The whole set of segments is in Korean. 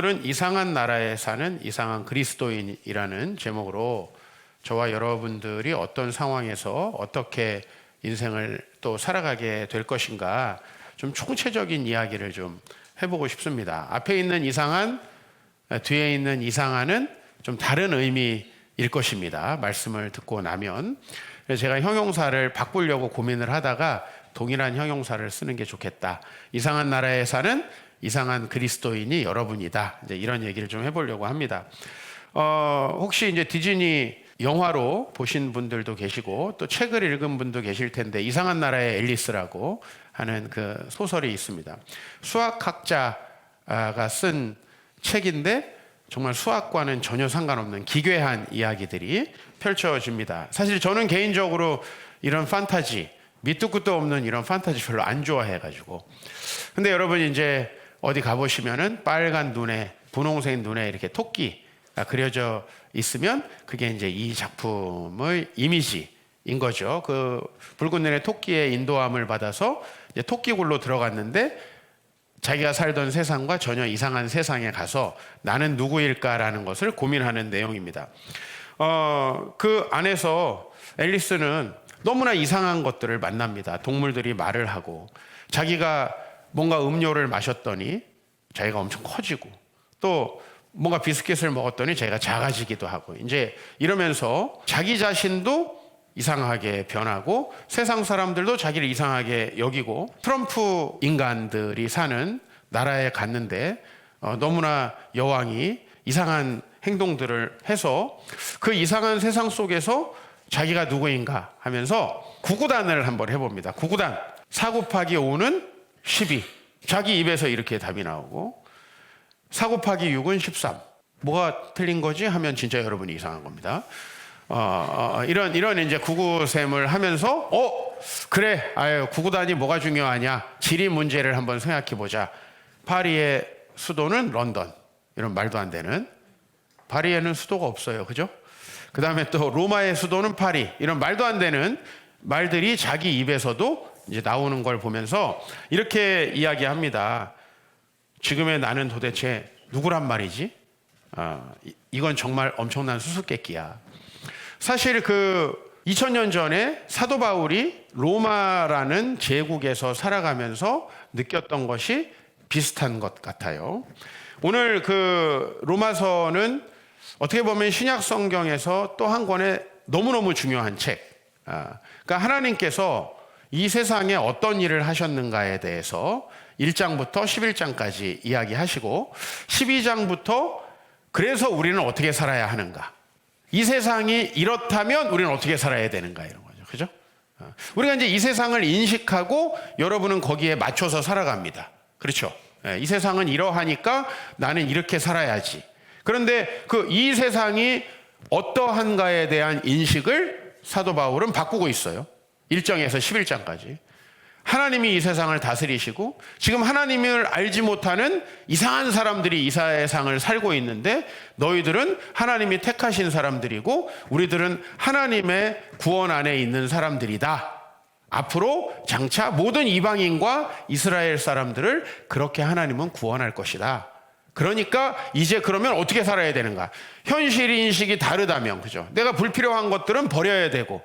오늘은 이상한 나라에 사는 이상한 그리스도인이라는 제목으로 저와 여러분들이 어떤 상황에서 어떻게 인생을 또 살아가게 될 것인가 좀 총체적인 이야기를 좀 해보고 싶습니다. 앞에 있는 이상한, 뒤에 있는 이상한은 좀 다른 의미일 것입니다. 말씀을 듣고 나면. 그래서 제가 형용사를 바꾸려고 고민을 하다가 동일한 형용사를 쓰는 게 좋겠다. 이상한 나라에 사는 이상한 그리스도인이 여러분이다. 이제 이런 얘기를 좀 해보려고 합니다. 혹시 이제 디즈니 영화로 보신 분들도 계시고 또 책을 읽은 분도 계실 텐데 이상한 나라의 앨리스라고 하는 그 소설이 있습니다. 수학학자가 쓴 책인데 정말 수학과는 전혀 상관없는 기괴한 이야기들이 펼쳐집니다. 사실 저는 개인적으로 이런 판타지, 밑도 끝도 없는 이런 판타지 별로 안 좋아해가지고. 근데 여러분 이제 어디 가보시면은 빨간 눈에, 분홍색 눈에 이렇게 토끼가 그려져 있으면 그게 이제 이 작품의 이미지인 거죠. 그 붉은 눈의 토끼의 인도함을 받아서 이제 토끼굴로 들어갔는데 자기가 살던 세상과 전혀 이상한 세상에 가서 나는 누구일까라는 것을 고민하는 내용입니다. 그 안에서 앨리스는 너무나 이상한 것들을 만납니다. 동물들이 말을 하고 자기가 뭔가 음료를 마셨더니 자기가 엄청 커지고 또 뭔가 비스킷을 먹었더니 자기가 작아지기도 하고 이제 이러면서 자기 자신도 이상하게 변하고 세상 사람들도 자기를 이상하게 여기고 트럼프 인간들이 사는 나라에 갔는데 너무나 여왕이 이상한 행동들을 해서 그 이상한 세상 속에서 자기가 누구인가 하면서 구구단을 한번 해봅니다. 구구단 4 곱하기 5는 12 자기 입에서 이렇게 답이 나오고 4 곱하기 6은 13 뭐가 틀린 거지 하면 진짜 여러분이 이상한 겁니다. 이런 이제 구구셈을 하면서 그래 구구단이 뭐가 중요하냐 지리 문제를 한번 생각해 보자. 파리의 수도는 런던 이런 말도 안 되는 파리에는 수도가 없어요. 그죠? 그 다음에 또 로마의 수도는 파리 이런 말도 안 되는 말들이 자기 입에서도 이제 나오는 걸 보면서 이렇게 이야기합니다. 지금의 나는 도대체 누구란 말이지? 이건 정말 엄청난 수수께끼야. 사실 그 2000년 전에 사도 바울이 로마라는 제국에서 살아가면서 느꼈던 것이 비슷한 것 같아요. 오늘 그 로마서는 어떻게 보면 신약 성경에서 또 한 권의 너무너무 중요한 책. 그러니까 하나님께서 이 세상에 어떤 일을 하셨는가에 대해서 1장부터 11장까지 이야기하시고 12장부터 그래서 우리는 어떻게 살아야 하는가. 이 세상이 이렇다면 우리는 어떻게 살아야 되는가 이런 거죠. 그죠? 우리가 이제 이 세상을 인식하고 여러분은 거기에 맞춰서 살아갑니다. 그렇죠? 이 세상은 이러하니까 나는 이렇게 살아야지. 그런데 그 이 세상이 어떠한가에 대한 인식을 사도 바울은 바꾸고 있어요. 1장에서 11장까지. 하나님이 이 세상을 다스리시고 지금 하나님을 알지 못하는 이상한 사람들이 이 세상을 살고 있는데 너희들은 하나님이 택하신 사람들이고 우리들은 하나님의 구원 안에 있는 사람들이다. 앞으로 장차 모든 이방인과 이스라엘 사람들을 그렇게 하나님은 구원할 것이다. 그러니까 이제 그러면 어떻게 살아야 되는가? 현실 인식이 다르다면 그죠? 내가 불필요한 것들은 버려야 되고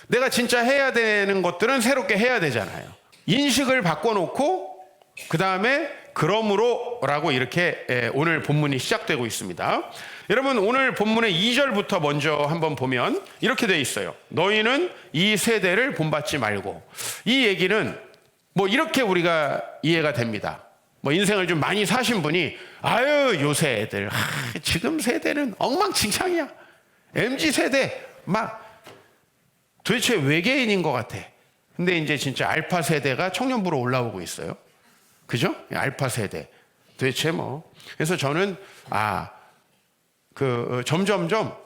내가 진짜 해야 되는 것들은 새롭게 해야 되잖아요. 인식을 바꿔놓고 그 다음에 그러므로 라고 이렇게 오늘 본문이 시작되고 있습니다. 여러분 오늘 본문의 2절부터 먼저 한번 보면 이렇게 돼 있어요. 너희는 이 세대를 본받지 말고. 이 얘기는 뭐 이렇게 우리가 이해가 됩니다. 뭐 인생을 좀 많이 사신 분이 요새 애들 지금 세대는 엉망진창이야. MZ세대 막 도대체 외계인인 것 같아. 근데 이제 진짜 알파 세대가 청년부로 올라오고 있어요. 그죠? 알파 세대. 도대체 뭐. 그래서 저는 점점점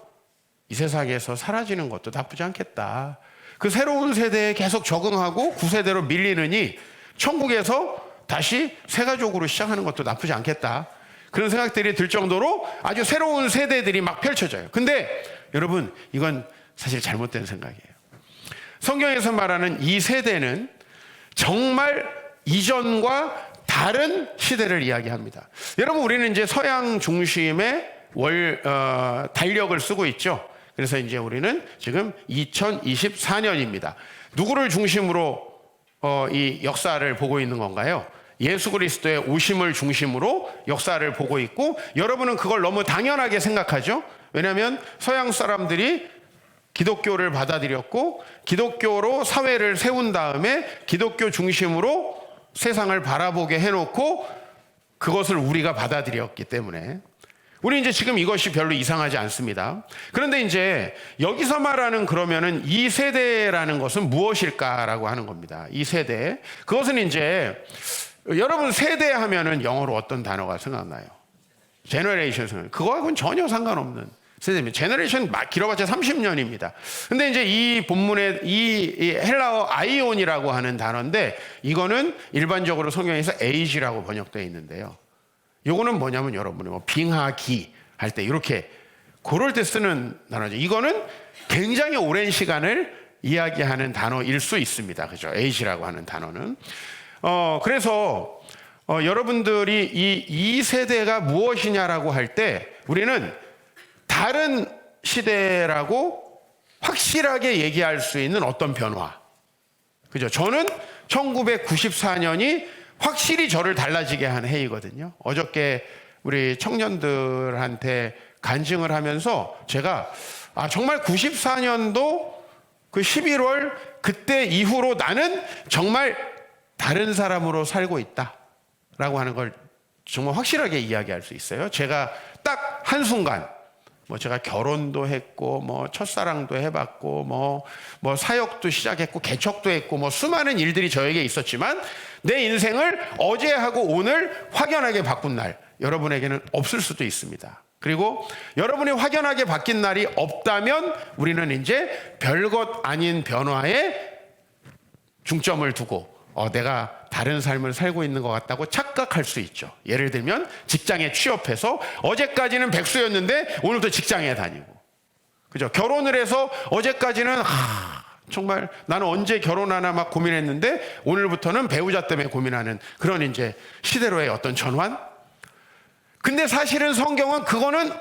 이 세상에서 사라지는 것도 나쁘지 않겠다. 그 새로운 세대에 계속 적응하고 구세대로 밀리느니 천국에서 다시 새 가족으로 시작하는 것도 나쁘지 않겠다. 그런 생각들이 들 정도로 아주 새로운 세대들이 막 펼쳐져요. 근데 여러분 이건 사실 잘못된 생각이에요. 성경에서 말하는 이 세대는 정말 이전과 다른 시대를 이야기합니다. 여러분, 우리는 이제 서양 중심의 달력을 쓰고 있죠. 그래서 이제 우리는 지금 2024년입니다. 누구를 중심으로 이 역사를 보고 있는 건가요? 예수 그리스도의 오심을 중심으로 역사를 보고 있고, 여러분은 그걸 너무 당연하게 생각하죠. 왜냐하면 서양 사람들이 기독교를 받아들였고 기독교로 사회를 세운 다음에 기독교 중심으로 세상을 바라보게 해놓고 그것을 우리가 받아들였기 때문에 우리 이제 지금 이것이 별로 이상하지 않습니다. 그런데 이제 여기서 말하는 그러면은 이 세대라는 것은 무엇일까라고 하는 겁니다. 이 세대. 그것은 이제 여러분 세대 하면은 영어로 어떤 단어가 생각나요? 제너레이션 생각. 그거하고는 전혀 상관없는 세대입니다. 제너레이션 길어봤자 30년입니다. 근데 이제 이 본문에 이 헬라어 아이온이라고 하는 단어인데 이거는 일반적으로 성경에서 에이지라고 번역되어 있는데요. 요거는 뭐냐면 여러분이 뭐 빙하기 할 때 이렇게 그럴 때 쓰는 단어죠. 이거는 굉장히 오랜 시간을 이야기하는 단어일 수 있습니다. 그죠? 에이지라고 하는 단어는. 그래서 여러분들이 이 세대가 무엇이냐라고 할 때 우리는 다른 시대라고 확실하게 얘기할 수 있는 어떤 변화. 그죠? 저는 1994년이 확실히 저를 달라지게 한 해이거든요. 어저께 우리 청년들한테 간증을 하면서 제가 정말 94년도 그 11월 그때 이후로 나는 정말 다른 사람으로 살고 있다라고 하는 걸 정말 확실하게 이야기할 수 있어요. 제가 딱 한순간 뭐 제가 결혼도 했고 뭐 첫사랑도 해봤고 뭐 사역도 시작했고 개척도 했고 뭐 수많은 일들이 저에게 있었지만 내 인생을 어제하고 오늘 확연하게 바꾼 날 여러분에게는 없을 수도 있습니다. 그리고 여러분이 확연하게 바뀐 날이 없다면 우리는 이제 별것 아닌 변화에 중점을 두고 내가 다른 삶을 살고 있는 것 같다고 착각할 수 있죠. 예를 들면 직장에 취업해서 어제까지는 백수였는데 오늘도 직장에 다니고, 그죠? 결혼을 해서 어제까지는 정말 나는 언제 결혼하나 막 고민했는데 오늘부터는 배우자 때문에 고민하는 그런 이제 시대로의 어떤 전환. 근데 사실은 성경은 그거는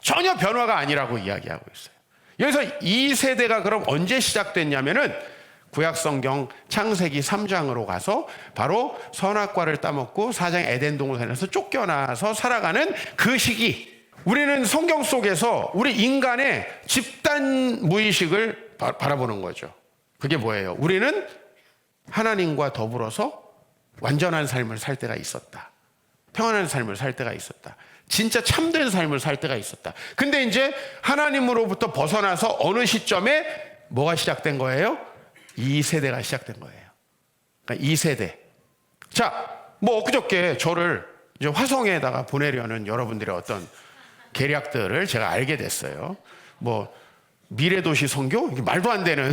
전혀 변화가 아니라고 이야기하고 있어요. 여기서 이 세대가 그럼 언제 시작됐냐면은 구약성경 창세기 3장으로 가서 바로 선악과를 따먹고 4장 에덴 동산에서 쫓겨나서 살아가는 그 시기. 우리는 성경 속에서 우리 인간의 집단 무의식을 바라보는 거죠. 그게 뭐예요? 우리는 하나님과 더불어서 완전한 삶을 살 때가 있었다. 평안한 삶을 살 때가 있었다. 진짜 참된 삶을 살 때가 있었다. 근데 이제 하나님으로부터 벗어나서 어느 시점에 뭐가 시작된 거예요? 이 세대가 시작된 거예요. 그러니까 이 세대. 자, 뭐 엊그저께 저를 이제 화성에다가 보내려는 여러분들의 어떤 계략들을 제가 알게 됐어요. 뭐 미래도시 선교? 이게 말도 안 되는.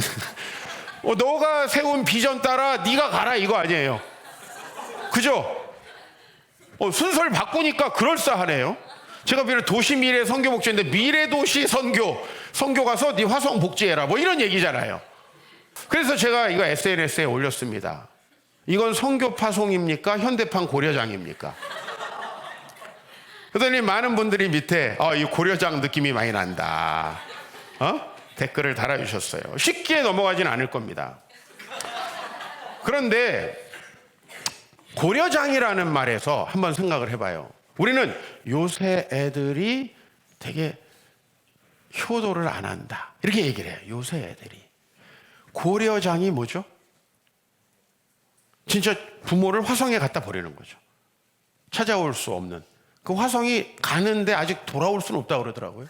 너가 세운 비전 따라 네가 가라 이거 아니에요. 그죠? 순서를 바꾸니까 그럴싸하네요. 제가 비록 도시 미래 선교 목적인데 미래도시 선교 가서 네 화성 복지해라 뭐 이런 얘기잖아요. 그래서 제가 이거 SNS에 올렸습니다. 이건 선교 파송입니까? 현대판 고려장입니까? 그러더니 많은 분들이 밑에 이 고려장 느낌이 많이 난다. 댓글을 달아주셨어요. 쉽게 넘어가진 않을 겁니다. 그런데 고려장이라는 말에서 한번 생각을 해봐요. 우리는 요새 애들이 되게 효도를 안 한다 이렇게 얘기를 해요. 요새 애들이. 고려장이 뭐죠? 진짜 부모를 화성에 갖다 버리는 거죠. 찾아올 수 없는. 그 화성이 가는데 아직 돌아올 수는 없다고 그러더라고요.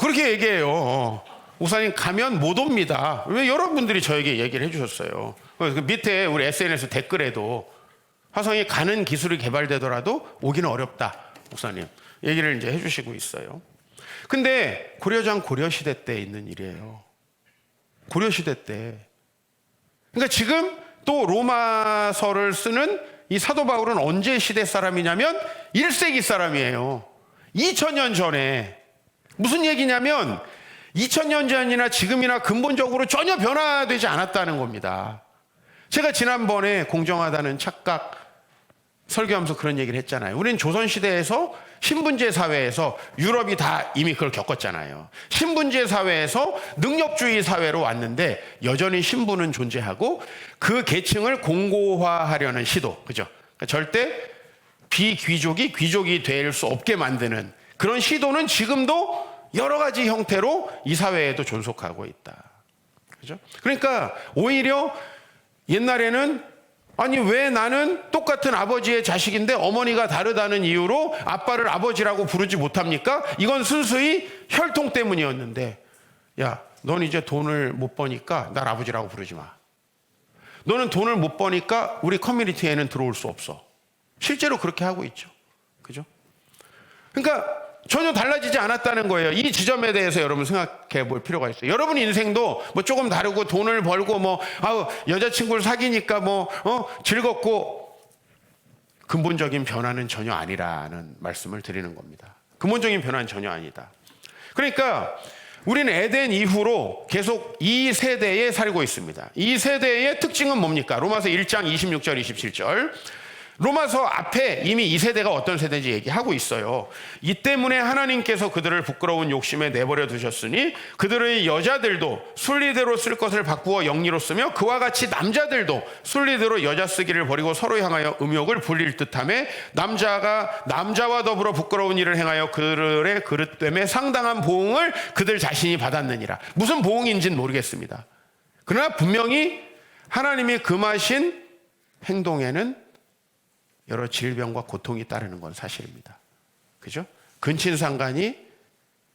그렇게 얘기해요. 목사님 가면 못 옵니다. 왜 여러분들이 저에게 얘기를 해주셨어요. 그 밑에 우리 SNS 댓글에도 화성에 가는 기술이 개발되더라도 오기는 어렵다. 목사님 얘기를 이제 해주시고 있어요. 근데 고려장 고려시대 때 있는 일이에요. 고려시대 때. 그러니까 지금 또 로마서를 쓰는 이 사도 바울은 언제 시대 사람이냐면 1세기 사람이에요. 2000년 전에. 무슨 얘기냐면 2000년 전이나 지금이나 근본적으로 전혀 변화되지 않았다는 겁니다. 제가 지난번에 공정하다는 착각 설교하면서 그런 얘기를 했잖아요. 우리는 조선시대에서 신분제 사회에서 유럽이 다 이미 그걸 겪었잖아요. 신분제 사회에서 능력주의 사회로 왔는데 여전히 신분은 존재하고 그 계층을 공고화하려는 시도, 그죠? 그러니까 절대 비귀족이 귀족이 될 수 없게 만드는 그런 시도는 지금도 여러 가지 형태로 이 사회에도 존속하고 있다. 그죠? 그러니까 오히려 옛날에는 아니 왜 나는 똑같은 아버지의 자식인데 어머니가 다르다는 이유로 아빠를 아버지라고 부르지 못합니까? 이건 순수히 혈통 때문이었는데 야, 넌 이제 돈을 못 버니까 날 아버지라고 부르지 마. 너는 돈을 못 버니까 우리 커뮤니티에는 들어올 수 없어. 실제로 그렇게 하고 있죠. 그죠? 그러니까 전혀 달라지지 않았다는 거예요. 이 지점에 대해서 여러분 생각해 볼 필요가 있어요. 여러분 인생도 뭐 조금 다르고 돈을 벌고 뭐 여자친구를 사귀니까 즐겁고 근본적인 변화는 전혀 아니라는 말씀을 드리는 겁니다. 근본적인 변화는 전혀 아니다. 그러니까 우리는 에덴 이후로 계속 이 세대에 살고 있습니다. 이 세대의 특징은 뭡니까? 로마서 1장 26절 27절. 로마서 앞에 이미 이 세대가 어떤 세대인지 얘기하고 있어요. 이 때문에 하나님께서 그들을 부끄러운 욕심에 내버려 두셨으니 그들의 여자들도 순리대로 쓸 것을 바꾸어 영리로 쓰며 그와 같이 남자들도 순리대로 여자 쓰기를 버리고 서로 향하여 음욕을 불릴 듯하며 남자가 남자와 더불어 부끄러운 일을 행하여 그들의 그릇됨에 상당한 보응을 그들 자신이 받았느니라. 무슨 보응인지는 모르겠습니다. 그러나 분명히 하나님이 금하신 행동에는 여러 질병과 고통이 따르는 건 사실입니다. 그죠? 근친상간이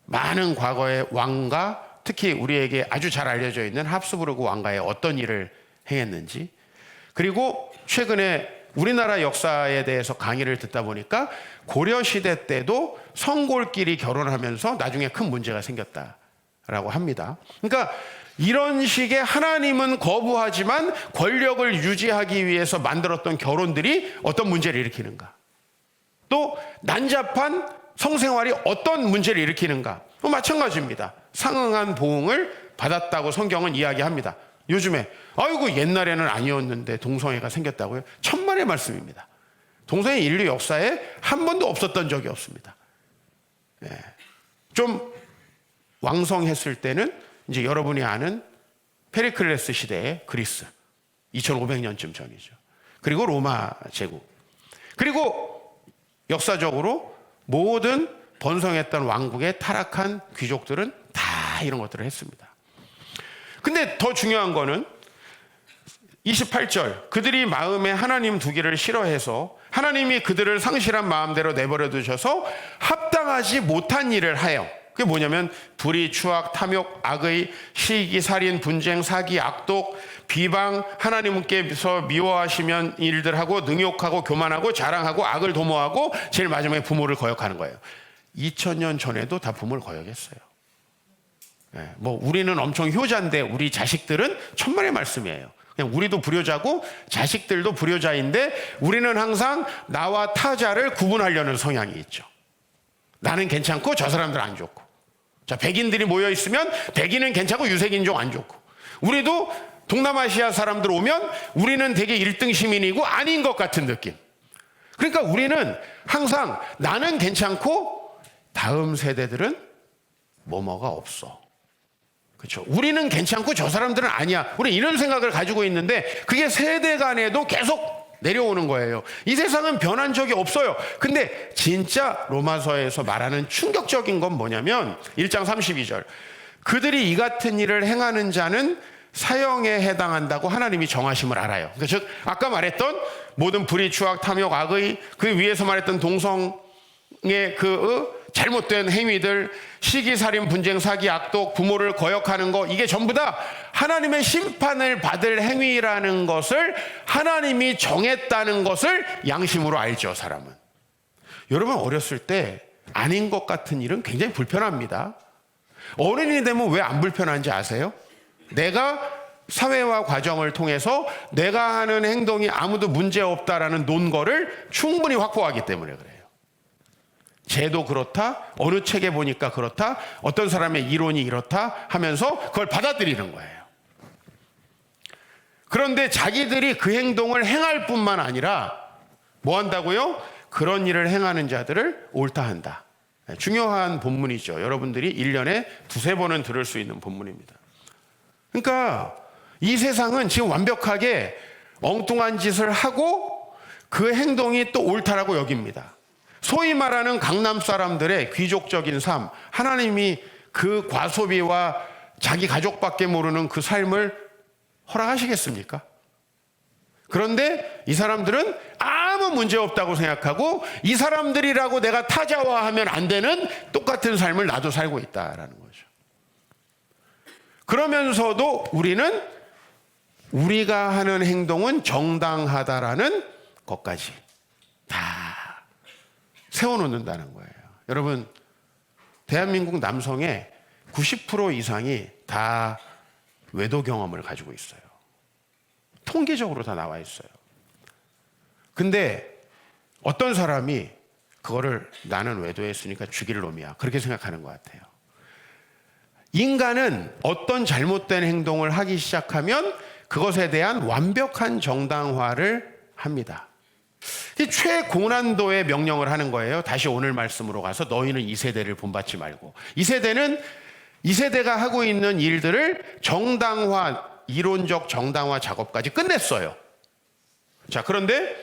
많은 과거의 왕가, 특히 우리에게 아주 잘 알려져 있는 합스부르크 왕가의 어떤 일을 행했는지, 그리고 최근에 우리나라 역사에 대해서 강의를 듣다 보니까 고려시대 때도 성골끼리 결혼하면서 나중에 큰 문제가 생겼다라고 합니다. 그러니까 이런 식의 하나님은 거부하지만 권력을 유지하기 위해서 만들었던 결혼들이 어떤 문제를 일으키는가? 또 난잡한 성생활이 어떤 문제를 일으키는가? 또 마찬가지입니다. 상응한 보응을 받았다고 성경은 이야기합니다. 요즘에 아이고 옛날에는 아니었는데 동성애가 생겼다고요? 천만의 말씀입니다. 동성애 인류 역사에 한 번도 없었던 적이 없습니다. 좀 왕성했을 때는 이제 여러분이 아는 페리클레스 시대의 그리스 2500년쯤 전이죠. 그리고 로마 제국. 그리고 역사적으로 모든 번성했던 왕국의 타락한 귀족들은 다 이런 것들을 했습니다. 근데 더 중요한 거는 28절 그들이 마음에 하나님 두기를 싫어해서 하나님이 그들을 상실한 마음대로 내버려 두셔서 합당하지 못한 일을 하여, 그게 뭐냐면 불의, 추악, 탐욕, 악의, 시기, 살인, 분쟁, 사기, 악독, 비방, 하나님께서 미워하시면 일들하고 능욕하고 교만하고 자랑하고 악을 도모하고 제일 마지막에 부모를 거역하는 거예요. 2000년 전에도 다 부모를 거역했어요. 뭐 우리는 엄청 효자인데 우리 자식들은 천만의 말씀이에요. 그냥 우리도 불효자고 자식들도 불효자인데 우리는 항상 나와 타자를 구분하려는 성향이 있죠. 나는 괜찮고 저 사람들은 안 좋고. 자, 백인들이 모여 있으면 백인은 괜찮고 유색인종 안 좋고. 우리도 동남아시아 사람들 오면 우리는 되게 1등 시민이고 아닌 것 같은 느낌. 그러니까 우리는 항상 나는 괜찮고 다음 세대들은 뭐뭐가 없어. 그렇죠. 우리는 괜찮고 저 사람들은 아니야. 우리 이런 생각을 가지고 있는데 그게 세대 간에도 계속 내려오는 거예요. 이 세상은 변한 적이 없어요. 근데 진짜 로마서에서 말하는 충격적인 건 뭐냐면 1장 32절 그들이 이 같은 일을 행하는 자는 사형에 해당한다고 하나님이 정하심을 알아요. 그러니까 즉 아까 말했던 모든 불의, 추악, 탐욕, 악의, 그 위에서 말했던 동성의 잘못된 행위들, 시기, 살인, 분쟁, 사기, 악독, 부모를 거역하는 거, 이게 전부 다 하나님의 심판을 받을 행위라는 것을 하나님이 정했다는 것을 양심으로 알죠, 사람은. 여러분 어렸을 때 아닌 것 같은 일은 굉장히 불편합니다. 어른이 되면 왜 안 불편한지 아세요? 내가 사회화 과정을 통해서 내가 하는 행동이 아무도 문제 없다라는 논거를 충분히 확보하기 때문에 그래요. 쟤도 그렇다, 어느 책에 보니까 그렇다, 어떤 사람의 이론이 이렇다 하면서 그걸 받아들이는 거예요. 그런데 자기들이 그 행동을 행할 뿐만 아니라 뭐 한다고요? 그런 일을 행하는 자들을 옳다 한다. 중요한 본문이죠. 여러분들이 1년에 두세 번은 들을 수 있는 본문입니다. 그러니까 이 세상은 지금 완벽하게 엉뚱한 짓을 하고 그 행동이 또 옳다라고 여깁니다. 소위 말하는 강남 사람들의 귀족적인 삶, 하나님이 그 과소비와 자기 가족밖에 모르는 그 삶을 허락하시겠습니까? 그런데 이 사람들은 아무 문제 없다고 생각하고 이 사람들이라고 내가 타자화하면 안 되는 똑같은 삶을 나도 살고 있다라는 거죠. 그러면서도 우리는 우리가 하는 행동은 정당하다라는 것까지 다 세워놓는다는 거예요. 여러분, 대한민국 남성의 90% 이상이 다 외도 경험을 가지고 있어요. 통계적으로 다 나와 있어요. 근데 어떤 사람이 그거를 나는 외도했으니까 죽일 놈이야, 그렇게 생각하는 것 같아요. 인간은 어떤 잘못된 행동을 하기 시작하면 그것에 대한 완벽한 정당화를 합니다. 최고난도의 명령을 하는 거예요. 다시 오늘 말씀으로 가서 너희는 이 세대를 본받지 말고. 이 세대는 이 세대가 하고 있는 일들을 정당화, 이론적 정당화 작업까지 끝냈어요. 자, 그런데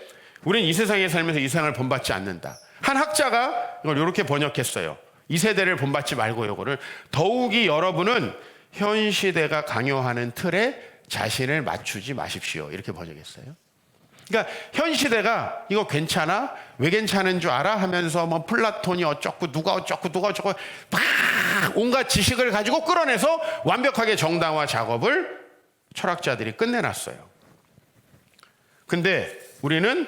우리는 이 세상에 살면서 이 세상을 본받지 않는다. 한 학자가 이걸 이렇게 번역했어요. 이 세대를 본받지 말고 요거를 더욱이 여러분은 현 시대가 강요하는 틀에 자신을 맞추지 마십시오. 이렇게 번역했어요. 그러니까 현 시대가 이거 괜찮아? 왜 괜찮은 줄 알아? 하면서 뭐 플라톤이 어쩌고 누가 어쩌고 막 온갖 지식을 가지고 끌어내서 완벽하게 정당화 작업을 철학자들이 끝내놨어요. 근데 우리는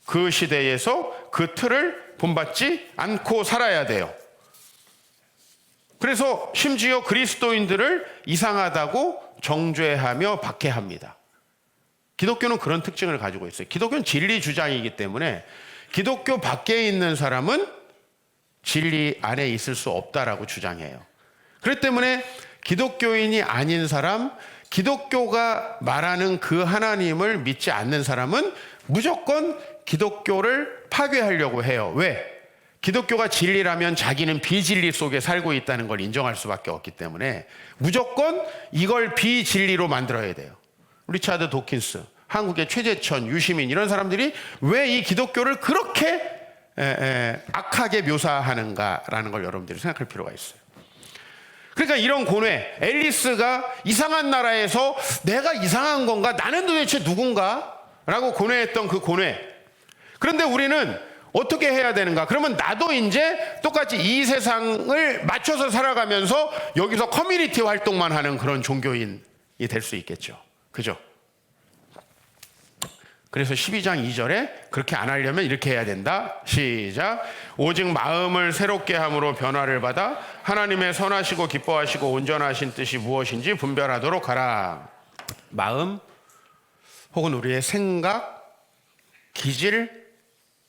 그 시대에서 그 틀을 본받지 않고 살아야 돼요. 그래서 심지어 그리스도인들을 이상하다고 정죄하며 박해합니다. 기독교는 그런 특징을 가지고 있어요. 기독교는 진리 주장이기 때문에 기독교 밖에 있는 사람은 진리 안에 있을 수 없다라고 주장해요. 그렇기 때문에 기독교인이 아닌 사람, 기독교가 말하는 그 하나님을 믿지 않는 사람은 무조건 기독교를 파괴하려고 해요. 왜? 기독교가 진리라면 자기는 비진리 속에 살고 있다는 걸 인정할 수밖에 없기 때문에 무조건 이걸 비진리로 만들어야 돼요. 리차드 도킨스, 한국의 최재천, 유시민 이런 사람들이 왜 이 기독교를 그렇게 악하게 묘사하는가라는 걸 여러분들이 생각할 필요가 있어요. 그러니까 이런 고뇌, 앨리스가 이상한 나라에서 내가 이상한 건가? 나는 도대체 누군가? 라고 고뇌했던 그 고뇌. 그런데 우리는 어떻게 해야 되는가? 그러면 나도 이제 똑같이 이 세상을 맞춰서 살아가면서 여기서 커뮤니티 활동만 하는 그런 종교인이 될 수 있겠죠. 그죠? 그래서 12장 2절에 그렇게 안 하려면 이렇게 해야 된다. 시작. 오직 마음을 새롭게 함으로 변화를 받아 하나님의 선하시고 기뻐하시고 온전하신 뜻이 무엇인지 분별하도록 하라. 마음 혹은 우리의 생각, 기질,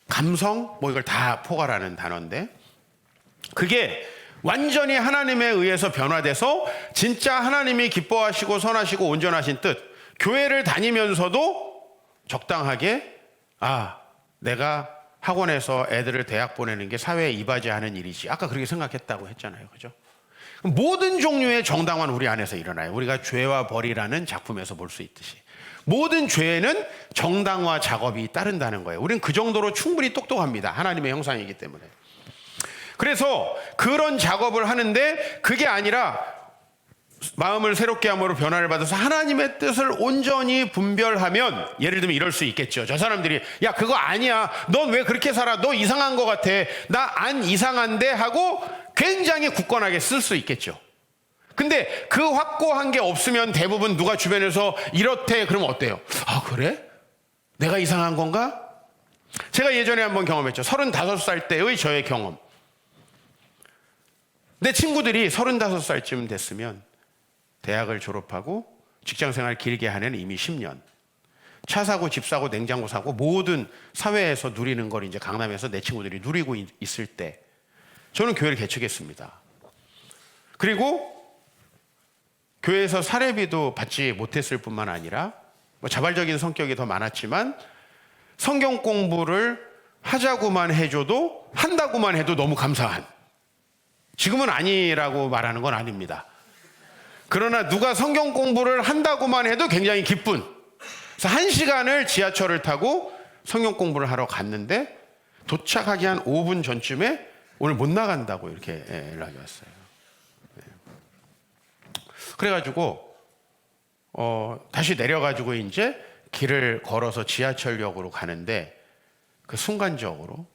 감성 뭐 이걸 다 포괄하는 단어인데 그게 완전히 하나님에 의해서 변화돼서 진짜 하나님이 기뻐하시고 선하시고 온전하신 뜻, 교회를 다니면서도 적당하게 내가 학원에서 애들을 대학 보내는 게 사회에 이바지하는 일이지. 아까 그렇게 생각했다고 했잖아요. 그죠? 모든 종류의 정당화는 우리 안에서 일어나요. 우리가 죄와 벌이라는 작품에서 볼 수 있듯이. 모든 죄에는 정당화 작업이 따른다는 거예요. 우리는 그 정도로 충분히 똑똑합니다. 하나님의 형상이기 때문에. 그래서 그런 작업을 하는데 그게 아니라 마음을 새롭게 함으로 변화를 받아서 하나님의 뜻을 온전히 분별하면 예를 들면 이럴 수 있겠죠. 저 사람들이 야 그거 아니야. 넌 왜 그렇게 살아? 너 이상한 것 같아. 나 안 이상한데 하고 굉장히 굳건하게 쓸 수 있겠죠. 근데 그 확고한 게 없으면 대부분 누가 주변에서 이렇대 그러면 어때요? 아 그래? 내가 이상한 건가? 제가 예전에 한번 경험했죠. 35살 때의 저의 경험. 내 친구들이 35살쯤 됐으면 대학을 졸업하고 직장생활 길게 하는 이미 10년. 차 사고 집 사고 냉장고 사고 모든 사회에서 누리는 걸 이제 강남에서 내 친구들이 누리고 있을 때 저는 교회를 개척했습니다. 그리고 교회에서 사례비도 받지 못했을 뿐만 아니라 뭐 자발적인 성격이 더 많았지만 성경 공부를 하자고만 해줘도 한다고만 해도 너무 감사한, 지금은 아니라고 말하는 건 아닙니다. 그러나 누가 성경 공부를 한다고만 해도 굉장히 기쁜, 그래서 1시간을 지하철을 타고 성경 공부를 하러 갔는데 도착하기 한 5분 전쯤에 오늘 못 나간다고 이렇게 연락이 왔어요. 그래가지고 다시 내려가지고 이제 길을 걸어서 지하철역으로 가는데 그 순간적으로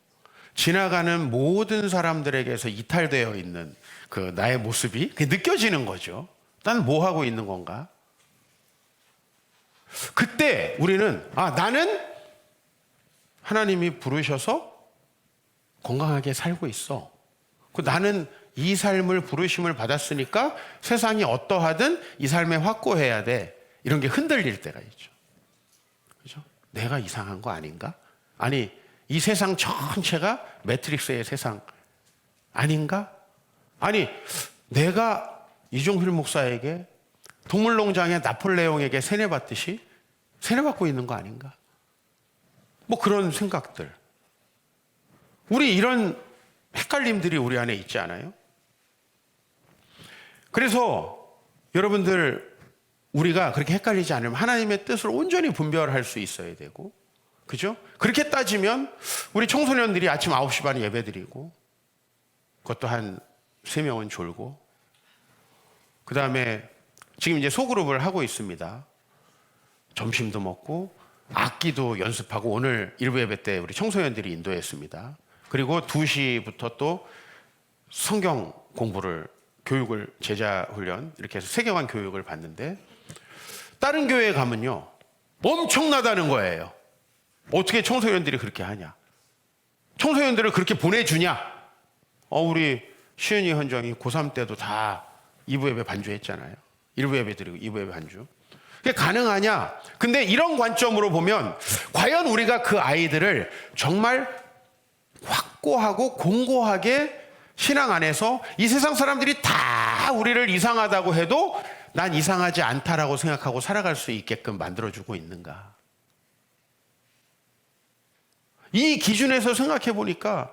지나가는 모든 사람들에게서 이탈되어 있는 그 나의 모습이 느껴지는 거죠. 난 뭐 하고 있는 건가? 그때 우리는 나는 하나님이 부르셔서 건강하게 살고 있어. 나는 이 삶을 부르심을 받았으니까 세상이 어떠하든 이 삶에 확고해야 돼. 이런 게 흔들릴 때가 있죠. 그죠? 내가 이상한 거 아닌가? 아니, 이 세상 전체가 매트릭스의 세상 아닌가? 아니, 내가 이종필 목사에게 동물농장의 나폴레옹에게 세뇌받듯이 세뇌받고 있는 거 아닌가? 뭐 그런 생각들. 우리 이런 헷갈림들이 우리 안에 있지 않아요? 그래서 여러분들, 우리가 그렇게 헷갈리지 않으면 하나님의 뜻을 온전히 분별할 수 있어야 되고, 그죠? 그렇게 따지면 우리 청소년들이 아침 9시 반에 예배 드리고, 그것도 한 3명은 졸고, 그 다음에 지금 이제 소그룹을 하고 있습니다. 점심도 먹고 악기도 연습하고, 오늘 일부 예배 때 우리 청소년들이 인도했습니다. 그리고 2시부터 또 성경 공부를, 교육을, 제자 훈련 이렇게 해서 세계관 교육을 받는데, 다른 교회에 가면요 엄청나다는 거예요. 어떻게 청소년들이 그렇게 하냐? 청소년들을 그렇게 보내주냐? 우리 시은이 현정이 고3 때도 다 2부 예배 반주했잖아요. 1부 예배 드리고 2부 예배 반주. 그게 가능하냐? 근데 이런 관점으로 보면 과연 우리가 그 아이들을 정말 확고하고 공고하게 신앙 안에서 이 세상 사람들이 다 우리를 이상하다고 해도 난 이상하지 않다라고 생각하고 살아갈 수 있게끔 만들어주고 있는가? 이 기준에서 생각해 보니까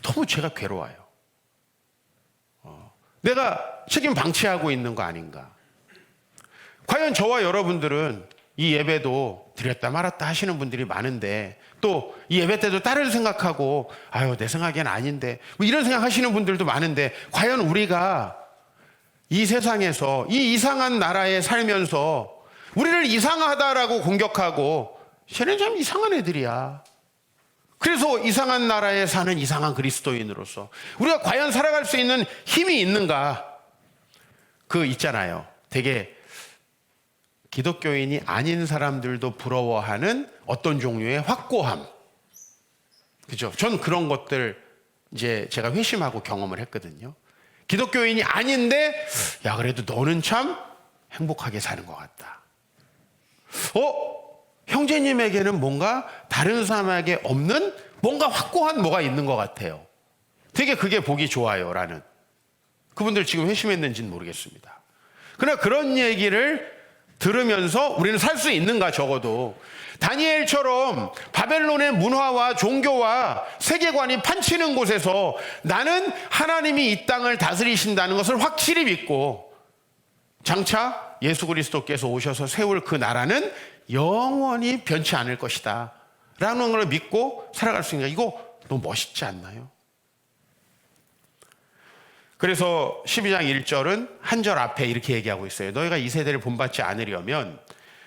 너무 제가 괴로워요. 내가 책임 방치하고 있는 거 아닌가? 과연 저와 여러분들은 이 예배도 드렸다 말았다 하시는 분들이 많은데, 또 이 예배 때도 다른 생각하고 내 생각엔 아닌데 뭐 이런 생각하시는 분들도 많은데, 과연 우리가 이 세상에서 이 이상한 나라에 살면서 우리를 이상하다라고 공격하고, 쟤는 참 이상한 애들이야, 그래서 이상한 나라에 사는 이상한 그리스도인으로서 우리가 과연 살아갈 수 있는 힘이 있는가? 그 있잖아요, 되게 기독교인이 아닌 사람들도 부러워하는 어떤 종류의 확고함, 그죠? 전 그런 것들 이제 제가 회심하고 경험을 했거든요. 기독교인이 아닌데, 야, 그래도 너는 참 행복하게 사는 것 같다. 형제님에게는 뭔가 다른 사람에게 없는 뭔가 확고한 뭐가 있는 것 같아요. 되게 그게 보기 좋아요 라는. 그분들 지금 회심했는지는 모르겠습니다. 그러나 그런 얘기를 들으면서 우리는 살 수 있는가? 적어도 다니엘처럼 바벨론의 문화와 종교와 세계관이 판치는 곳에서 나는 하나님이 이 땅을 다스리신다는 것을 확실히 믿고, 장차 예수 그리스도께서 오셔서 세울 그 나라는 영원히 변치 않을 것이다 라는 걸 믿고 살아갈 수 있는 거, 이거 너무 멋있지 않나요? 그래서 12장 1절은 한 절 앞에 이렇게 얘기하고 있어요. 너희가 이 세대를 본받지 않으려면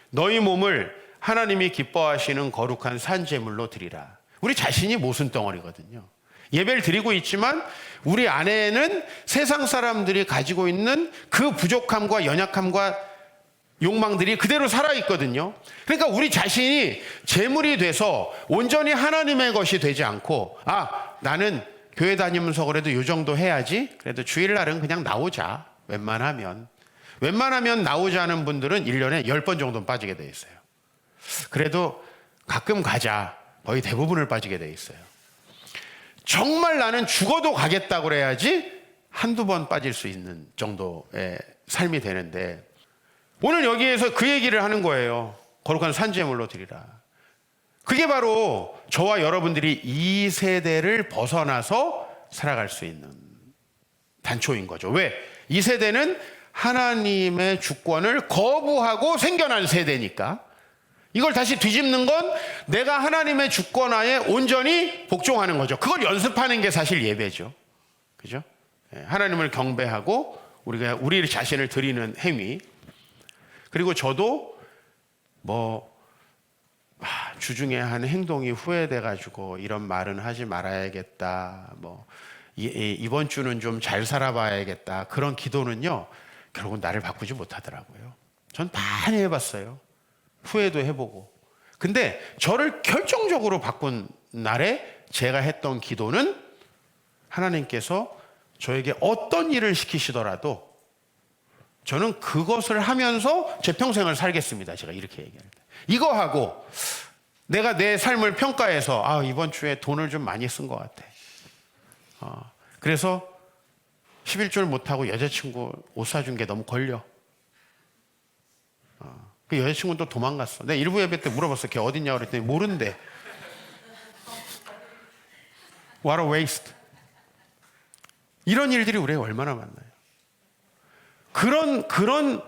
너희 몸을 하나님이 기뻐하시는 거룩한 산제물로 드리라. 우리 자신이 모순덩어리거든요. 예배를 드리고 있지만 우리 안에는 세상 사람들이 가지고 있는 그 부족함과 연약함과 욕망들이 그대로 살아있거든요. 그러니까 우리 자신이 제물이 돼서 온전히 하나님의 것이 되지 않고, 나는 교회 다니면서 그래도 이 정도 해야지, 그래도 주일날은 그냥 나오자, 웬만하면 나오자는 분들은 1년에 10번 정도는 빠지게 돼 있어요. 그래도 가끔 가자, 거의 대부분을 빠지게 돼 있어요. 정말 나는 죽어도 가겠다고 그래야지 한두 번 빠질 수 있는 정도의 삶이 되는데 오늘 여기에서 그 얘기를 하는 거예요. 거룩한 산제물로 드리라. 그게 바로 저와 여러분들이 이 세대를 벗어나서 살아갈 수 있는 단초인 거죠. 왜? 이 세대는 하나님의 주권을 거부하고 생겨난 세대니까. 이걸 다시 뒤집는 건 내가 하나님의 주권하에 온전히 복종하는 거죠. 그걸 연습하는 게 사실 예배죠. 그죠? 하나님을 경배하고 우리가 우리 자신을 드리는 행위. 그리고 저도 주중에 한 행동이 후회돼 가지고 이런 말은 하지 말아야겠다. 이번 주는 좀 잘 살아봐야겠다. 그런 기도는요, 결국은 나를 바꾸지 못하더라고요. 전 많이 해봤어요. 후회도 해보고. 근데 저를 결정적으로 바꾼 날에 제가 했던 기도는 하나님께서 저에게 어떤 일을 시키시더라도 저는 그것을 하면서 제 평생을 살겠습니다. 제가 이렇게 얘기할 때. 이거 하고 내가 내 삶을 평가해서 이번 주에 돈을 좀 많이 쓴 것 같아. 그래서 11조를 못하고 여자친구 옷 사준 게 너무 걸려. 그 여자친구는 또 도망갔어. 내가 일부 예배 때 물어봤어. 걔 어딨냐고 그랬더니 모른대. What a waste. 이런 일들이 우리가 얼마나 많나요? 그런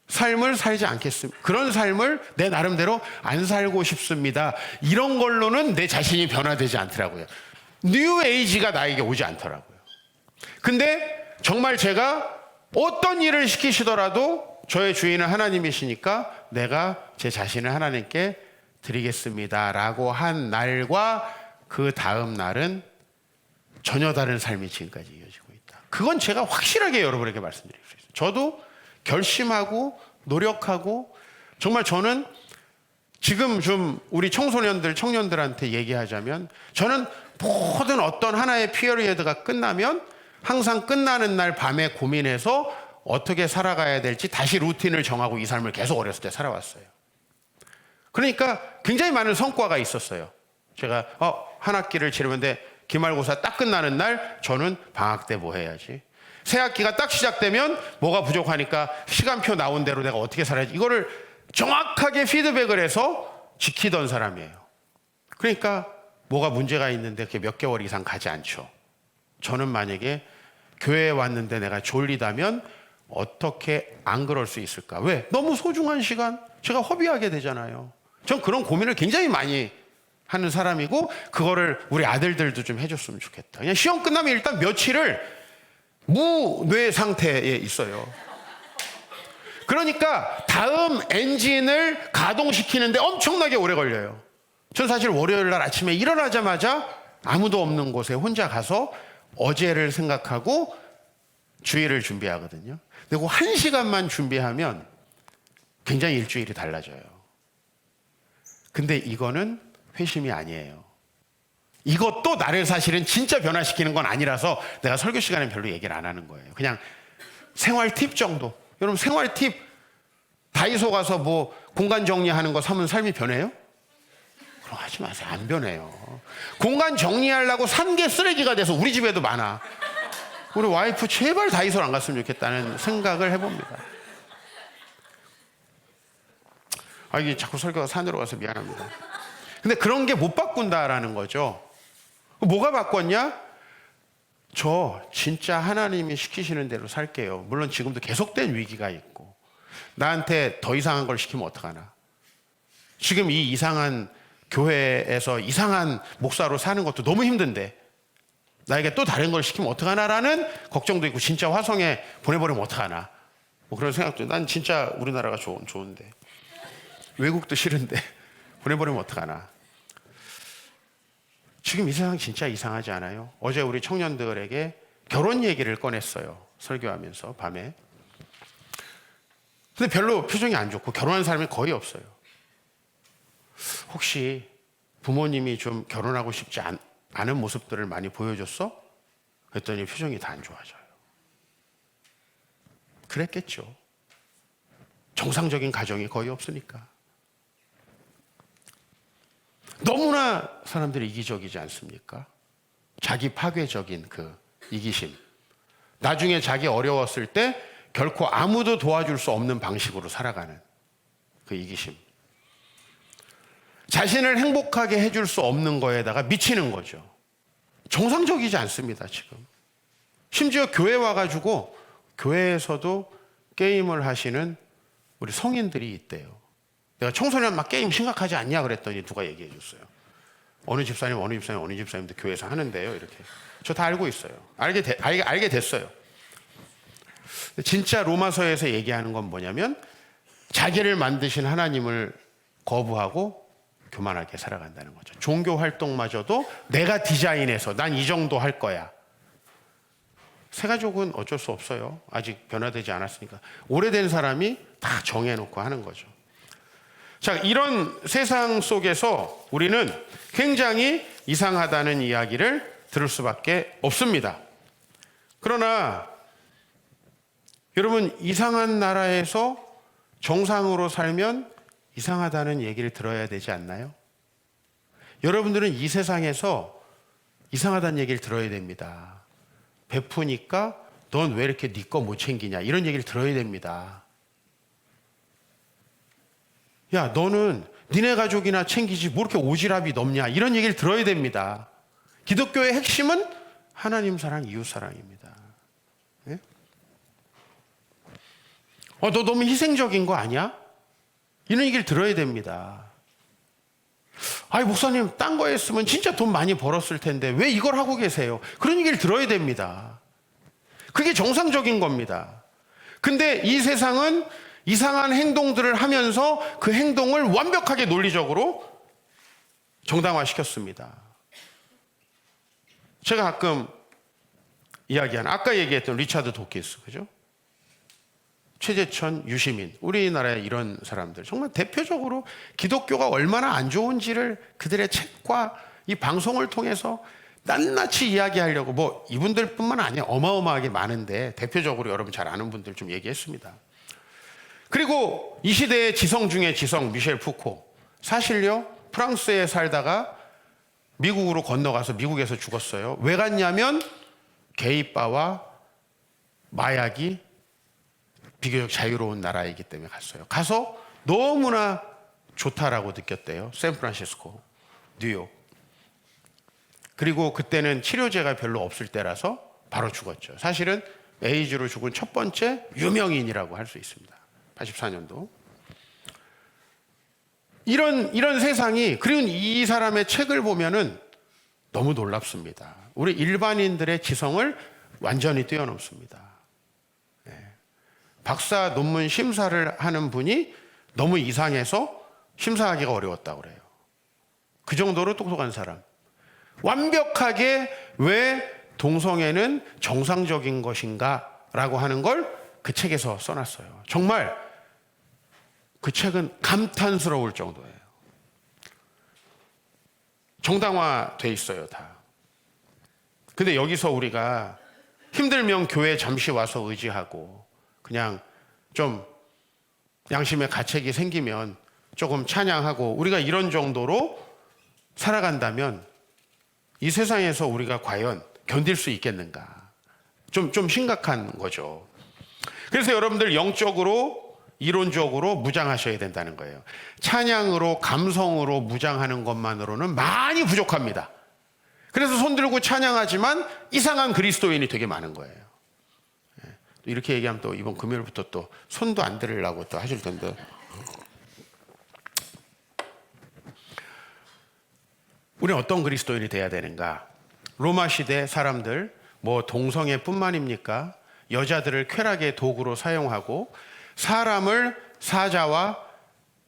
삶을 살지 않겠습니다. 그런 삶을 내 나름대로 안 살고 싶습니다. 이런 걸로는 내 자신이 변화되지 않더라고요. 뉴 에이지가 나에게 오지 않더라고요. 근데 정말 제가 어떤 일을 시키시더라도 저의 주인은 하나님이시니까 내가 제 자신을 하나님께 드리겠습니다 라고 한 날과 그 다음 날은 전혀 다른 삶이 지금까지 이어지고 있다. 그건 제가 확실하게 여러분에게 말씀드릴 수 있어요. 저도 결심하고 노력하고, 정말 저는 지금 좀 우리 청년들한테 얘기하자면, 저는 모든 어떤 하나의 피어리어드가 끝나면 항상 끝나는 날 밤에 고민해서 어떻게 살아가야 될지 다시 루틴을 정하고 이 삶을 계속 어렸을 때 살아왔어요. 그러니까 굉장히 많은 성과가 있었어요. 제가 한 학기를 치르는데 기말고사 딱 끝나는 날 저는 방학 때 뭐 해야지, 새 학기가 딱 시작되면 뭐가 부족하니까 시간표 나온 대로 내가 어떻게 살아야지, 이거를 정확하게 피드백을 해서 지키던 사람이에요. 그러니까 뭐가 문제가 있는데 그게 몇 개월 이상 가지 않죠. 저는 만약에 교회에 왔는데 내가 졸리다면 어떻게 안 그럴 수 있을까? 왜? 너무 소중한 시간 제가 허비하게 되잖아요. 전 그런 고민을 굉장히 많이 하는 사람이고, 그거를 우리 아들들도 좀 해줬으면 좋겠다. 그냥 시험 끝나면 일단 며칠을 무뇌 상태에 있어요. 그러니까 다음 엔진을 가동시키는데 엄청나게 오래 걸려요. 전 사실 월요일 날 아침에 일어나자마자 아무도 없는 곳에 혼자 가서 어제를 생각하고 주일을 준비하거든요. 근데 그 1시간만 준비하면 굉장히 일주일이 달라져요. 근데 이거는 회심이 아니에요. 이것도 나를 사실은 진짜 변화시키는 건 아니라서 내가 설교 시간에 별로 얘기를 안 하는 거예요. 그냥 생활 팁 정도. 여러분, 생활 팁, 다이소 가서 뭐 공간 정리하는 거 사면 삶이 변해요? 그럼 하지 마세요. 안 변해요. 공간 정리하려고 산 게 쓰레기가 돼서 우리 집에도 많아. 우리 와이프 제발 다이소를 안 갔으면 좋겠다는 생각을 해봅니다. 이게 자꾸 설교가 산으로 가서 미안합니다. 근데 그런 게 못 바꾼다라는 거죠. 뭐가 바꿨냐? 저 진짜 하나님이 시키시는 대로 살게요. 물론 지금도 계속된 위기가 있고, 나한테 더 이상한 걸 시키면 어떡하나. 지금 이 이상한 교회에서 이상한 목사로 사는 것도 너무 힘든데 나에게 또 다른 걸 시키면 어떡하나라는 걱정도 있고, 진짜 화성에 보내버리면 어떡하나, 뭐 그런 생각도. 난 진짜 우리나라가 좋은데, 외국도 싫은데 보내버리면 어떡하나. 지금 이 세상 진짜 이상하지 않아요? 어제 우리 청년들에게 결혼 얘기를 꺼냈어요, 설교하면서 밤에. 근데 별로 표정이 안 좋고 결혼한 사람이 거의 없어요. 혹시 부모님이 좀 결혼하고 싶지 않은 모습들을 많이 보여줬어? 그랬더니 표정이 다 안 좋아져요. 그랬겠죠. 정상적인 가정이 거의 없으니까. 너무나 사람들이 이기적이지 않습니까? 자기 파괴적인 그 이기심. 나중에 자기 어려웠을 때 결코 아무도 도와줄 수 없는 방식으로 살아가는 그 이기심. 자신을 행복하게 해줄 수 없는 거에다가 미치는 거죠. 정상적이지 않습니다, 지금. 심지어 교회 와가지고 교회에서도 게임을 하시는 우리 성인들이 있대요. 내가 청소년 막 게임 심각하지 않냐 그랬더니 누가 얘기해 줬어요. 어느 집사님도 교회에서 하는데요, 이렇게. 저 다 알고 있어요. 알게 됐어요. 진짜 로마서에서 얘기하는 건 뭐냐면 자기를 만드신 하나님을 거부하고 교만하게 살아간다는 거죠. 종교 활동마저도 내가 디자인해서 난 이 정도 할 거야. 새가족은 어쩔 수 없어요. 아직 변화되지 않았으니까. 오래된 사람이 다 정해놓고 하는 거죠. 자, 이런 세상 속에서 우리는 굉장히 이상하다는 이야기를 들을 수밖에 없습니다. 그러나 여러분, 이상한 나라에서 정상으로 살면 이상하다는 얘기를 들어야 되지 않나요? 여러분들은 이 세상에서 이상하다는 얘기를 들어야 됩니다. 베푸니까 넌 왜 이렇게 네 거 못 챙기냐, 이런 얘기를 들어야 됩니다. 야, 너는 니네 가족이나 챙기지 뭐 이렇게 오지랖이 넓냐, 이런 얘기를 들어야 됩니다. 기독교의 핵심은 하나님 사랑, 이웃 사랑입니다. 예? 너 너무 희생적인 거 아니야? 이런 얘기를 들어야 됩니다. 아이, 목사님, 딴 거 했으면 진짜 돈 많이 벌었을 텐데 왜 이걸 하고 계세요? 그런 얘기를 들어야 됩니다. 그게 정상적인 겁니다. 근데 이 세상은 이상한 행동들을 하면서 그 행동을 완벽하게 논리적으로 정당화시켰습니다. 제가 가끔 이야기한, 아까 얘기했던 리차드 도키스, 그죠? 최재천, 유시민, 우리나라의 이런 사람들, 정말 대표적으로 기독교가 얼마나 안 좋은지를 그들의 책과 이 방송을 통해서 낱낱이 이야기하려고, 뭐 이분들뿐만 아니라 어마어마하게 많은데 대표적으로 여러분 잘 아는 분들 좀 얘기했습니다. 그리고 이 시대의 지성 중에 지성, 미셸 푸코. 사실요, 프랑스에 살다가 미국으로 건너가서 미국에서 죽었어요. 왜 갔냐면 게이바와 마약이 비교적 자유로운 나라이기 때문에 갔어요. 가서 너무나 좋다라고 느꼈대요. 샌프란시스코, 뉴욕. 그리고 그때는 치료제가 별로 없을 때라서 바로 죽었죠. 사실은 에이즈로 죽은 첫 번째 유명인이라고 할 수 있습니다. 84년도. 이런 세상이, 그리고 이 사람의 책을 보면은 너무 놀랍습니다. 우리 일반인들의 지성을 완전히 뛰어넘습니다. 박사 논문 심사를 하는 분이 너무 이상해서 심사하기가 어려웠다고 그래요. 그 정도로 똑똑한 사람. 완벽하게 왜 동성애는 정상적인 것인가 라고 하는 걸 그 책에서 써놨어요. 정말 그 책은 감탄스러울 정도예요. 정당화돼 있어요, 다. 근데 여기서 우리가 힘들면 교회 잠시 와서 의지하고 그냥 좀 양심의 가책이 생기면 조금 찬양하고 우리가 이런 정도로 살아간다면 이 세상에서 우리가 과연 견딜 수 있겠는가? 좀 심각한 거죠. 그래서 여러분들 영적으로, 이론적으로 무장하셔야 된다는 거예요. 찬양으로, 감성으로 무장하는 것만으로는 많이 부족합니다. 그래서 손 들고 찬양하지만 이상한 그리스도인이 되게 많은 거예요. 이렇게 얘기하면 또 이번 금요일부터 또 손도 안 들으려고 또 하실 텐데. 우리는 어떤 그리스도인이 돼야 되는가? 로마 시대 사람들, 뭐 동성애뿐만입니까? 여자들을 쾌락의 도구로 사용하고 사람을 사자와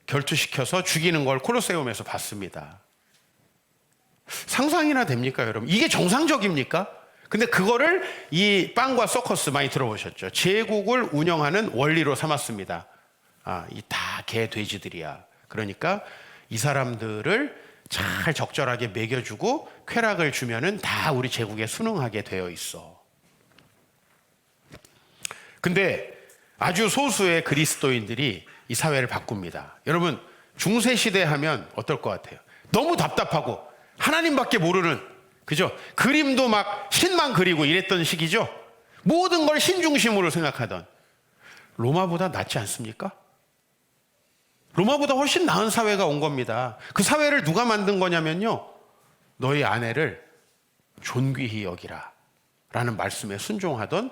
결투시켜서 죽이는 걸 콜로세움에서 봤습니다. 상상이나 됩니까, 여러분? 이게 정상적입니까? 근데 그거를 이 빵과 서커스 많이 들어보셨죠? 제국을 운영하는 원리로 삼았습니다. 이 다 개, 돼지들이야. 그러니까 이 사람들을 잘 적절하게 먹여주고 쾌락을 주면은 다 우리 제국에 순응하게 되어 있어. 근데 아주 소수의 그리스도인들이 이 사회를 바꿉니다. 여러분, 중세시대 하면 어떨 것 같아요? 너무 답답하고 하나님밖에 모르는, 그죠? 그림도 막 신만 그리고 이랬던 시기죠? 모든 걸 신 중심으로 생각하던. 로마보다 낫지 않습니까? 로마보다 훨씬 나은 사회가 온 겁니다. 그 사회를 누가 만든 거냐면요, 너희 아내를 존귀히 여기라 라는 말씀에 순종하던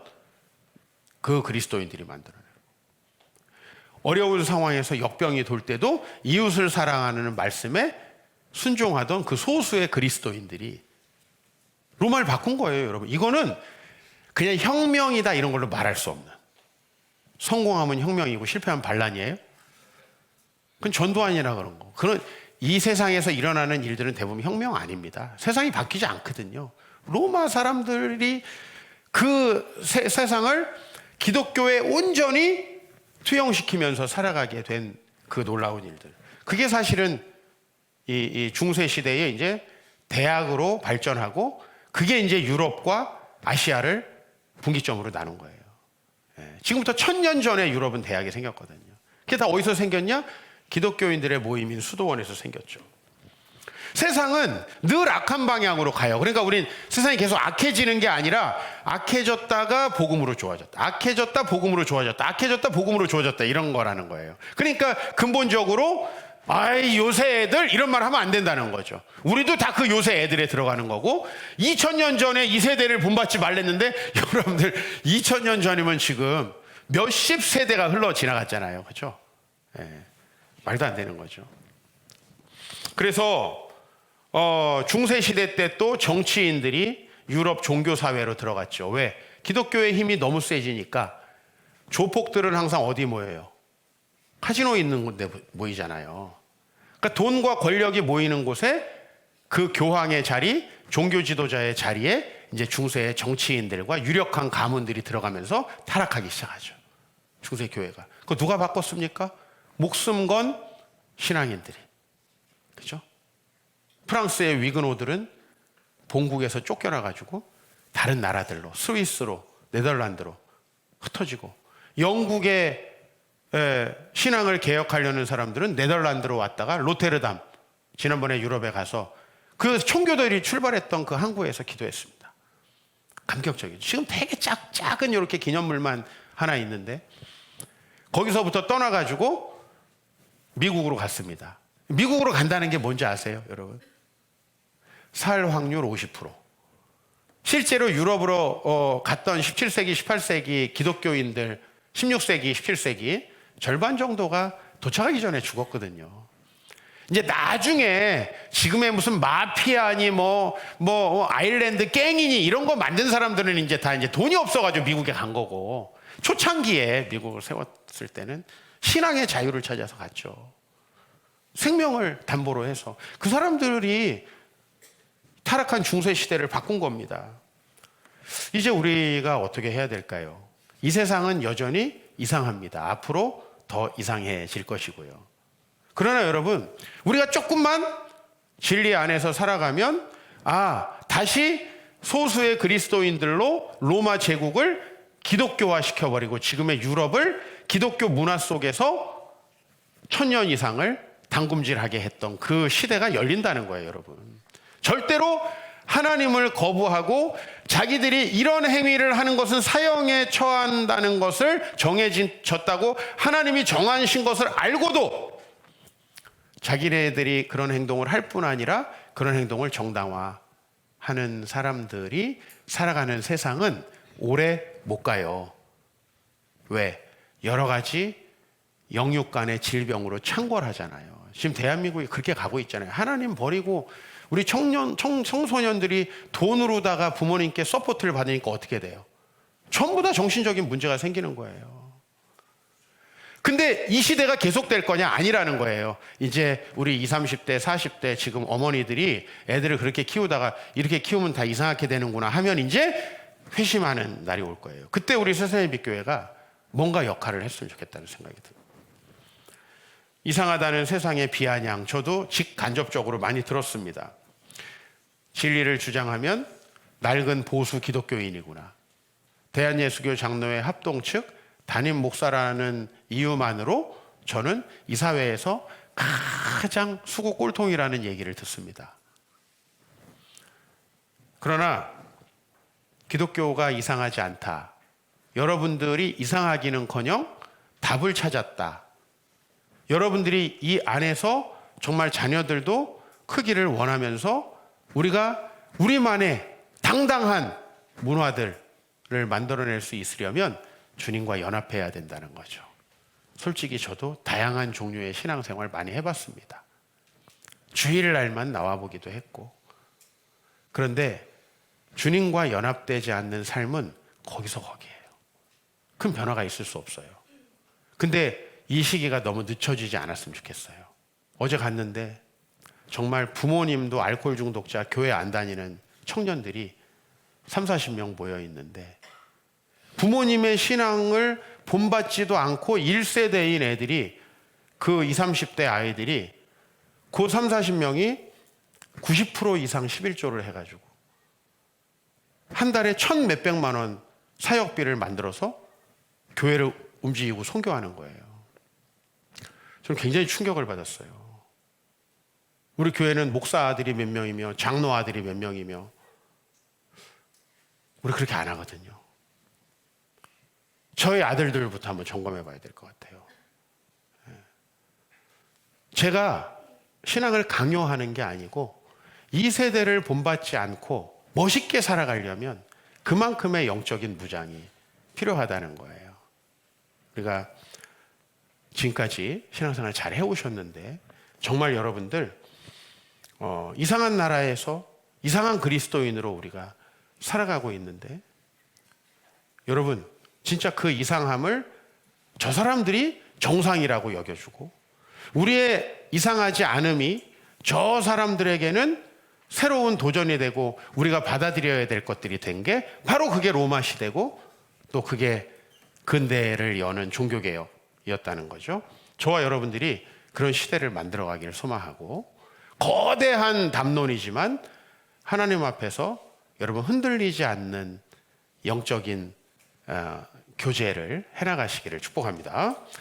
그 그리스도인들이 만들어내요. 어려운 상황에서 역병이 돌 때도 이웃을 사랑하는 말씀에 순종하던 그 소수의 그리스도인들이 로마를 바꾼 거예요, 여러분. 이거는 그냥 혁명이다 이런 걸로 말할 수 없는, 성공하면 혁명이고 실패하면 반란이에요. 그건 전두환이라 그런 거. 그런 이 세상에서 일어나는 일들은 대부분 혁명 아닙니다. 세상이 바뀌지 않거든요. 로마 사람들이 그 세상을 기독교에 온전히 투영시키면서 살아가게 된 그 놀라운 일들. 그게 사실은 이 중세 시대에 이제 대학으로 발전하고, 그게 이제 유럽과 아시아를 분기점으로 나눈 거예요. 지금부터 1000년 전에 유럽은 대학이 생겼거든요. 그게 다 어디서 생겼냐? 기독교인들의 모임인 수도원에서 생겼죠. 세상은 늘 악한 방향으로 가요. 그러니까 우린 세상이 계속 악해지는 게 아니라 악해졌다가 복음으로 좋아졌다, 악해졌다 복음으로 좋아졌다, 악해졌다 복음으로 좋아졌다, 이런 거라는 거예요. 그러니까 근본적으로 아이 요새 애들 이런 말 하면 안 된다는 거죠. 우리도 다 그 요새 애들에 들어가는 거고, 2000년 전에 이 세대를 본받지 말랬는데 여러분들 2000년 전이면 지금 몇십 세대가 흘러 지나갔잖아요. 그렇죠? 말도 안 되는 거죠. 그래서 중세 시대 때 또 정치인들이 유럽 종교 사회로 들어갔죠. 왜? 기독교의 힘이 너무 세지니까 조폭들은 항상 어디 모여요? 카지노 있는 데 모이잖아요. 그러니까 돈과 권력이 모이는 곳에 그 교황의 자리, 종교 지도자의 자리에 이제 중세의 정치인들과 유력한 가문들이 들어가면서 타락하기 시작하죠. 중세 교회가. 그거 누가 바꿨습니까? 목숨 건 신앙인들이. 그죠? 프랑스의 위그노들은 본국에서 쫓겨나가지고 다른 나라들로, 스위스로, 네덜란드로 흩어지고, 영국의 신앙을 개혁하려는 사람들은 네덜란드로 왔다가 로테르담, 지난번에 유럽에 가서 그 총교들이 출발했던 그 항구에서 기도했습니다. 감격적이죠. 지금 되게 작은 이렇게 기념물만 하나 있는데 거기서부터 떠나가지고 미국으로 갔습니다. 미국으로 간다는 게 뭔지 아세요, 여러분? 살 확률 50%. 실제로 유럽으로 갔던 17세기, 18세기 기독교인들, 16세기, 17세기 절반 정도가 도착하기 전에 죽었거든요. 이제 나중에 지금의 무슨 마피아니 아일랜드 갱이니 이런 거 만든 사람들은 이제 다 이제 돈이 없어가지고 미국에 간 거고, 초창기에 미국을 세웠을 때는 신앙의 자유를 찾아서 갔죠. 생명을 담보로 해서 그 사람들이 타락한 중세 시대를 바꾼 겁니다. 이제 우리가 어떻게 해야 될까요? 이 세상은 여전히 이상합니다. 앞으로 더 이상해질 것이고요. 그러나 여러분, 우리가 조금만 진리 안에서 살아가면 다시 소수의 그리스도인들로 로마 제국을 기독교화 시켜버리고 지금의 유럽을 기독교 문화 속에서 1000년 이상을 담금질하게 했던 그 시대가 열린다는 거예요, 여러분. 절대로 하나님을 거부하고 자기들이 이런 행위를 하는 것은 사형에 처한다는 것을 정해졌다고 하나님이 정하신 것을 알고도 자기네들이 그런 행동을 할 뿐 아니라 그런 행동을 정당화하는 사람들이 살아가는 세상은 오래 못 가요. 왜? 여러 가지 영육 간의 질병으로 창궐하잖아요. 지금 대한민국이 그렇게 가고 있잖아요. 하나님 버리고 우리 청소년들이 돈으로다가 부모님께 서포트를 받으니까 어떻게 돼요? 전부 다 정신적인 문제가 생기는 거예요. 근데 이 시대가 계속될 거냐? 아니라는 거예요. 이제 우리 20, 30대, 40대 지금 어머니들이 애들을 그렇게 키우다가 이렇게 키우면 다 이상하게 되는구나 하면 이제 회심하는 날이 올 거예요. 그때 우리 세상의 빛교회가 뭔가 역할을 했으면 좋겠다는 생각이 듭니다. 이상하다는 세상의 비아냥, 저도 직간접적으로 많이 들었습니다. 진리를 주장하면 낡은 보수 기독교인이구나. 대한예수교 장로회 합동 측 담임 목사라는 이유만으로 저는 이 사회에서 가장 수구 꼴통이라는 얘기를 듣습니다. 그러나 기독교가 이상하지 않다. 여러분들이 이상하기는커녕 답을 찾았다. 여러분들이 이 안에서 정말 자녀들도 크기를 원하면서 우리가 우리만의 당당한 문화들을 만들어낼 수 있으려면 주님과 연합해야 된다는 거죠. 솔직히 저도 다양한 종류의 신앙생활 많이 해봤습니다. 주일날만 나와보기도 했고. 그런데 주님과 연합되지 않는 삶은 거기서 거기에요. 큰 변화가 있을 수 없어요. 근데 이 시기가 너무 늦춰지지 않았으면 좋겠어요. 어제 갔는데 정말 부모님도 알코올 중독자, 교회 안 다니는 청년들이 30-40명 모여 있는데 부모님의 신앙을 본받지도 않고 1세대인 애들이 그 20-30대 아이들이 그 30-40명이 90% 이상 11조를 해가지고 한 달에 1,000 몇백만 원 사역비를 만들어서 교회를 움직이고 선교하는 거예요. 저는 굉장히 충격을 받았어요. 우리 교회는 목사 아들이 몇 명이며 장로 아들이 몇 명이며 우리 그렇게 안 하거든요. 저희 아들들부터 한번 점검해 봐야 될 것 같아요. 제가 신앙을 강요하는 게 아니고 이 세대를 본받지 않고 멋있게 살아가려면 그만큼의 영적인 무장이 필요하다는 거예요. 우리가 지금까지 신앙생활 잘 해오셨는데 정말 여러분들 이상한 나라에서 이상한 그리스도인으로 우리가 살아가고 있는데 여러분 진짜 그 이상함을 저 사람들이 정상이라고 여겨주고 우리의 이상하지 않음이 저 사람들에게는 새로운 도전이 되고 우리가 받아들여야 될 것들이 된 게 바로 그게 로마 시대고 또 그게 근대를 여는 종교개혁이었다는 거죠. 저와 여러분들이 그런 시대를 만들어가기를 소망하고 거대한 담론이지만 하나님 앞에서 여러분 흔들리지 않는 영적인 교제를 해나가시기를 축복합니다.